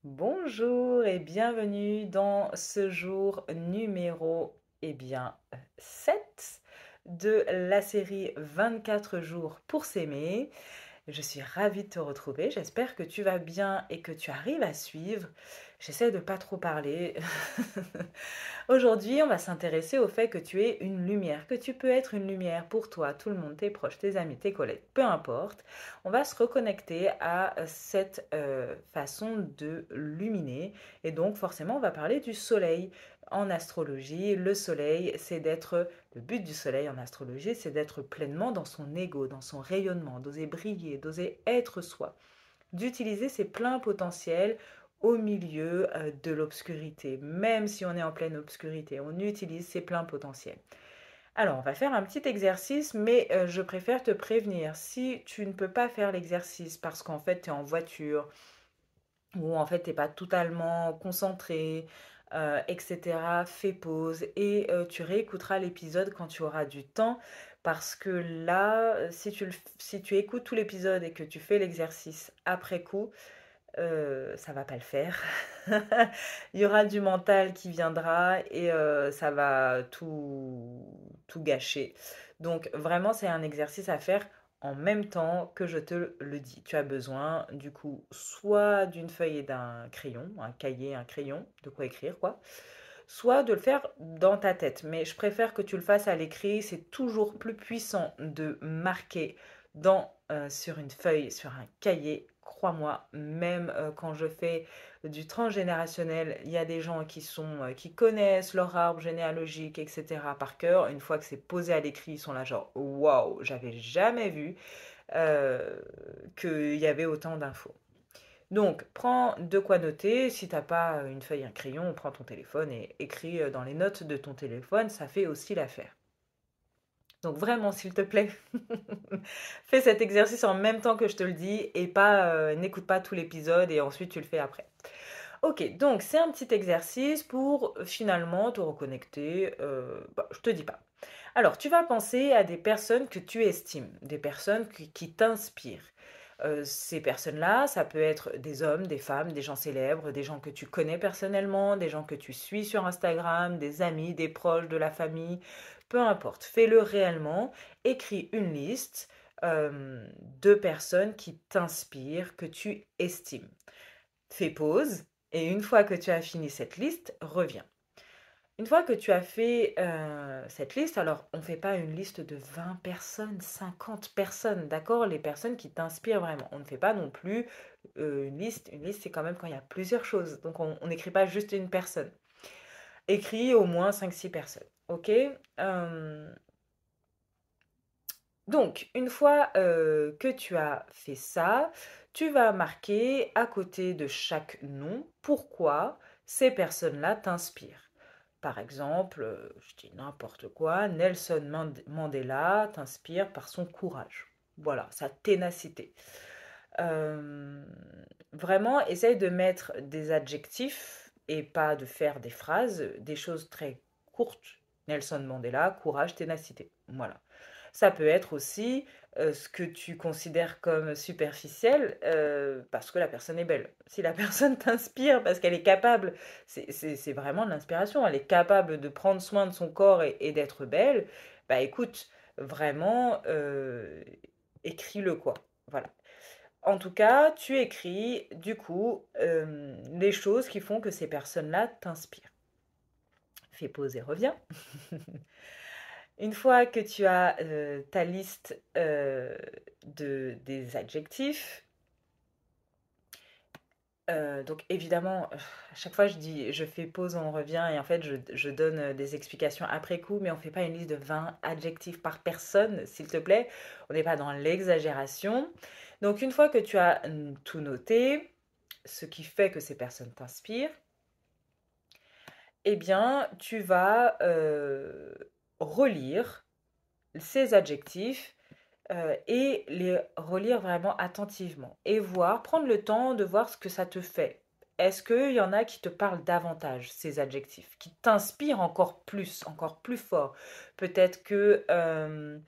Bonjour et bienvenue dans ce jour numéro 7 de la série 24 jours pour s'aimer. Je suis ravie de te retrouver. J'espère que tu vas bien et que tu arrives à suivre. J'essaie de pas trop parler. Aujourd'hui, on va s'intéresser au fait que tu es une lumière, que tu peux être une lumière pour toi, tout le monde, tes proches, tes amis, tes collègues, peu importe. On va se reconnecter à cette façon de luminer. Et donc, forcément, on va parler du soleil. En astrologie, le soleil, c'est d'être, le but du soleil en astrologie, c'est d'être pleinement dans son ego, dans son rayonnement, d'oser briller, d'oser être soi, d'utiliser ses pleins potentiels au milieu de l'obscurité. Même si on est en pleine obscurité, on utilise ses pleins potentiels. Alors, on va faire un petit exercice, mais je préfère te prévenir. Si tu ne peux pas faire l'exercice parce qu'en fait, tu es en voiture ou en fait, tu n'es pas totalement concentré, etc., fais pause et tu réécouteras l'épisode quand tu auras du temps. Parce que là, si tu écoutes tout l'épisode et que tu fais l'exercice après coup, ça va pas le faire. Il y aura du mental qui viendra et ça va tout gâcher. Donc vraiment, c'est un exercice à faire en même temps que je te le dis. Tu as besoin du coup soit d'une feuille et d'un crayon, un cahier, un crayon, de quoi écrire quoi, soit de le faire dans ta tête. Mais je préfère que tu le fasses à l'écrit. C'est toujours plus puissant de marquer sur une feuille, sur un cahier. Crois-moi, même quand je fais du transgénérationnel, il y a des gens qui connaissent leur arbre généalogique, etc. par cœur. Une fois que c'est posé à l'écrit, ils sont là genre waouh, j'avais jamais vu euh, qu'il y avait autant d'infos. Donc, prends de quoi noter. Si t'as pas une feuille et un crayon, prends ton téléphone et écris dans les notes de ton téléphone. Ça fait aussi l'affaire. Donc vraiment, s'il te plaît, fais cet exercice en même temps que je te le dis et pas n'écoute pas tout l'épisode et ensuite tu le fais après. Ok, donc c'est un petit exercice pour finalement te reconnecter. Je te dis pas. Alors, tu vas penser à des personnes que tu estimes, des personnes qui t'inspirent. Ces personnes-là, ça peut être des hommes, des femmes, des gens célèbres, des gens que tu connais personnellement, des gens que tu suis sur Instagram, des amis, des proches, de la famille, peu importe. Fais-le réellement. Écris une liste de personnes qui t'inspirent, que tu estimes. Fais pause et une fois que tu as fini cette liste, reviens. Une fois que tu as fait cette liste, alors on ne fait pas une liste de 20 personnes, 50 personnes, d'accord? Les personnes qui t'inspirent vraiment. On ne fait pas non plus une liste. Une liste, c'est quand même quand il y a plusieurs choses. Donc on n'écrit pas juste une personne. Écris au moins cinq six personnes, ok? Donc, une fois que tu as fait ça, tu vas marquer à côté de chaque nom pourquoi ces personnes-là t'inspirent. Par exemple, je dis n'importe quoi, Mandela t'inspire par son courage. Voilà, sa ténacité. Euh, Vraiment, essaye de mettre des adjectifs et pas de faire des phrases, des choses très courtes. Nelson Mandela, courage, ténacité. Voilà. Ça peut être aussi ce que tu considères comme superficiel parce que la personne est belle. Si la personne t'inspire parce qu'elle est capable, c'est vraiment de l'inspiration, elle est capable de prendre soin de son corps et d'être belle, bah écoute, vraiment, écris-le quoi. Voilà. En tout cas, tu écris du coup les choses qui font que ces personnes-là t'inspirent. Fais pause et reviens. Une fois que tu as ta liste des adjectifs, donc évidemment, à chaque fois je dis je fais pause, on revient et en fait je donne des explications après coup, mais on ne fait pas une liste de 20 adjectifs par personne, s'il te plaît. On n'est pas dans l'exagération. Donc une fois que tu as tout noté, ce qui fait que ces personnes t'inspirent, eh bien tu vas relire ces adjectifs et les relire vraiment attentivement et voir, prendre le temps de voir ce que ça te fait. Est-ce qu'il y en a qui te parlent davantage, ces adjectifs, qui t'inspirent encore plus fort? Peut-être que, euh,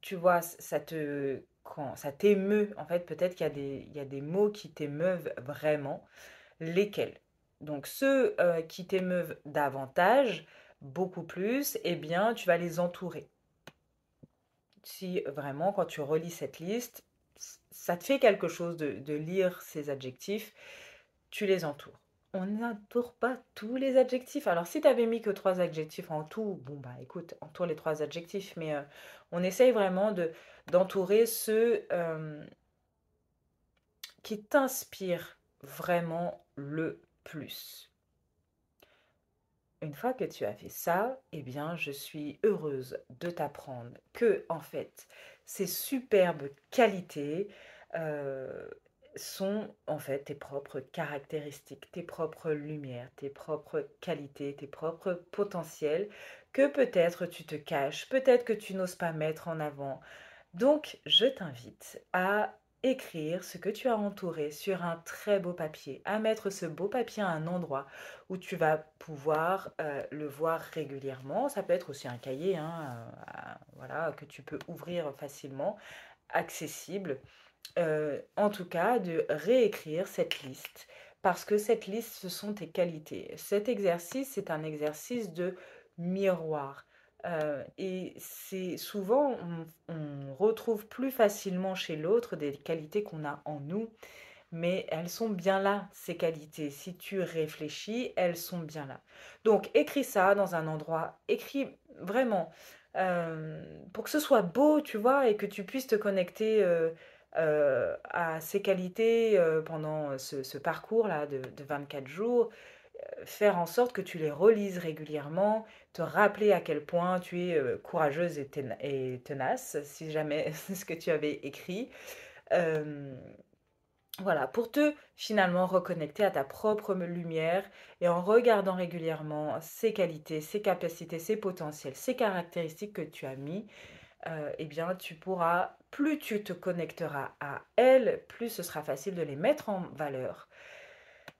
tu vois, ça te quand ça t'émeut, en fait, peut-être qu'il y a des mots qui t'émeuvent vraiment. Lesquels? Donc ceux qui t'émeuvent davantage, beaucoup plus, eh bien, tu vas les entourer. Si vraiment, quand tu relis cette liste, ça te fait quelque chose de lire ces adjectifs, tu les entoures. On n'entoure pas tous les adjectifs. Alors, si tu avais mis que trois adjectifs en tout, bon, bah écoute, entoure les trois adjectifs, mais on essaye vraiment d'entourer ceux qui t'inspirent vraiment le plus. Une fois que tu as fait ça, eh bien, je suis heureuse de t'apprendre que, en fait, ces superbes qualités euh, sont, en fait, tes propres caractéristiques, tes propres lumières, tes propres qualités, tes propres potentiels que peut-être tu te caches, peut-être que tu n'oses pas mettre en avant. Donc, je t'invite à écrire ce que tu as entouré sur un très beau papier, à mettre ce beau papier à un endroit où tu vas pouvoir le voir régulièrement. Ça peut être aussi un cahier, hein, voilà, que tu peux ouvrir facilement, accessible. En tout cas, de réécrire cette liste, parce que cette liste, ce sont tes qualités. Cet exercice, c'est un exercice de miroir. Et c'est souvent, on retrouve plus facilement chez l'autre des qualités qu'on a en nous, mais elles sont bien là, ces qualités. Si tu réfléchis, elles sont bien là. Donc, écris ça dans un endroit, écris vraiment pour que ce soit beau, tu vois, et que tu puisses te connecter à ces qualités pendant ce parcours-là de 24 jours, faire en sorte que tu les relises régulièrement, te rappeler à quel point tu es courageuse et tenace, si jamais c'est ce que tu avais écrit. Euh, voilà, pour te finalement reconnecter à ta propre lumière et en regardant régulièrement ces qualités, ces capacités, ces potentiels, ces caractéristiques que tu as mis, eh bien tu pourras, plus tu te connecteras à elles, plus ce sera facile de les mettre en valeur.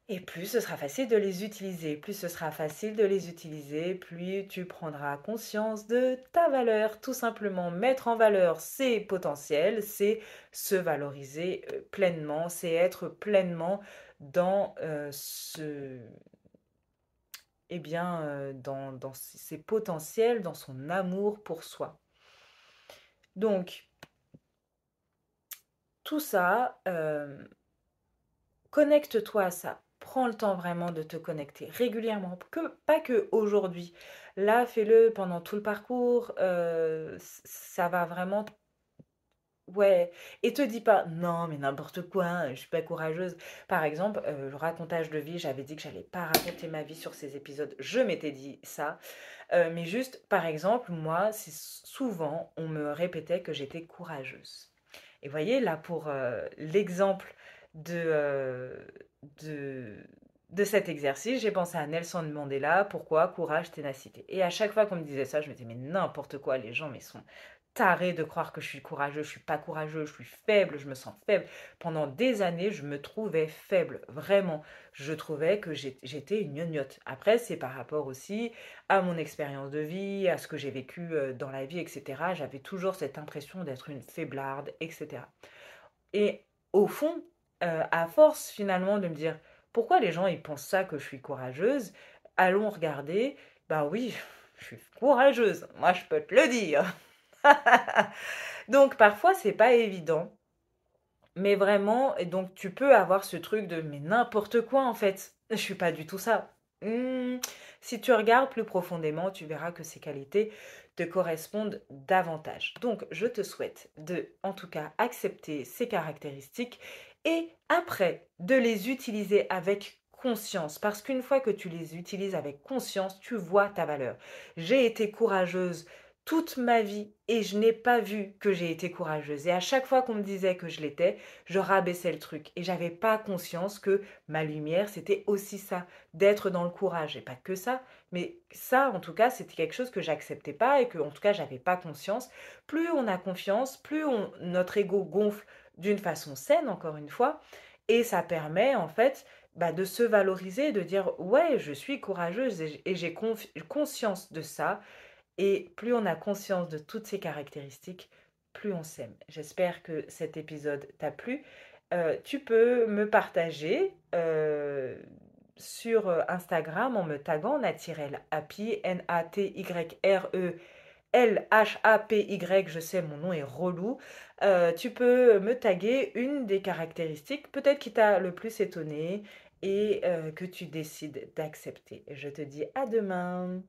Et plus ce sera facile de les utiliser, plus ce sera facile de les utiliser, plus tu prendras conscience de ta valeur. Tout simplement, mettre en valeur ses potentiels, c'est se valoriser pleinement, c'est être pleinement dans eh bien, dans ses potentiels, dans son amour pour soi. Donc, tout ça, connecte-toi à ça. Prends le temps vraiment de te connecter régulièrement, pas que aujourd'hui. Là, fais-le pendant tout le parcours. Ça va vraiment. Ouais. Et te dis pas, non, mais n'importe quoi, hein, je suis pas courageuse. Par exemple, le racontage de vie, j'avais dit que j'allais pas raconter ma vie sur ces épisodes. Je m'étais dit ça. Mais juste, par exemple, moi, c'est souvent, on me répétait que j'étais courageuse. Et voyez, là, pour l'exemple de, de, de cet exercice, j'ai pensé à Nelson Mandela. Pourquoi? Courage, ténacité. Et à chaque fois qu'on me disait ça, je me disais, mais n'importe quoi, les gens, mais sont tarés de croire que je suis courageux. Je suis pas courageux, je suis faible, je me sens faible. Pendant des années, je me trouvais faible, vraiment. Je trouvais que j'étais une gnognotte. Après, c'est par rapport aussi à mon expérience de vie, à ce que j'ai vécu dans la vie, etc. J'avais toujours cette impression d'être une faiblarde, etc. Et au fond, à force finalement de me dire pourquoi les gens ils pensent ça que je suis courageuse, allons regarder, bah oui, je suis courageuse, moi je peux te le dire. Donc parfois c'est pas évident, mais vraiment, et donc tu peux avoir ce truc de mais n'importe quoi en fait, je suis pas du tout ça. Si tu regardes plus profondément, tu verras que ces qualités te correspondent davantage. Donc je te souhaite de, en tout cas, accepter ces caractéristiques et après de les utiliser avec conscience, parce qu'une fois que tu les utilises avec conscience, tu vois ta valeur. J'ai été courageuse toute ma vie et je n'ai pas vu que j'ai été courageuse. Et à chaque fois qu'on me disait que je l'étais, je rabaissais le truc. Et j'avais pas conscience que ma lumière, c'était aussi ça, d'être dans le courage. Et pas que ça, mais ça, en tout cas, c'était quelque chose que j'acceptais pas et que, en tout cas, j'avais pas conscience. Plus on a confiance, notre ego gonfle d'une façon saine, encore une fois. Et ça permet, en fait, bah, de se valoriser, de dire, ouais, je suis courageuse et j'ai conscience de ça. Et plus on a conscience de toutes ces caractéristiques, plus on s'aime. J'espère que cet épisode t'a plu. Tu peux me partager sur Instagram en me taguant Naturel Happy, NatyreLHAPY. Je sais, mon nom est relou. Tu peux me taguer une des caractéristiques, peut-être qui t'a le plus étonné et que tu décides d'accepter. Je te dis à demain.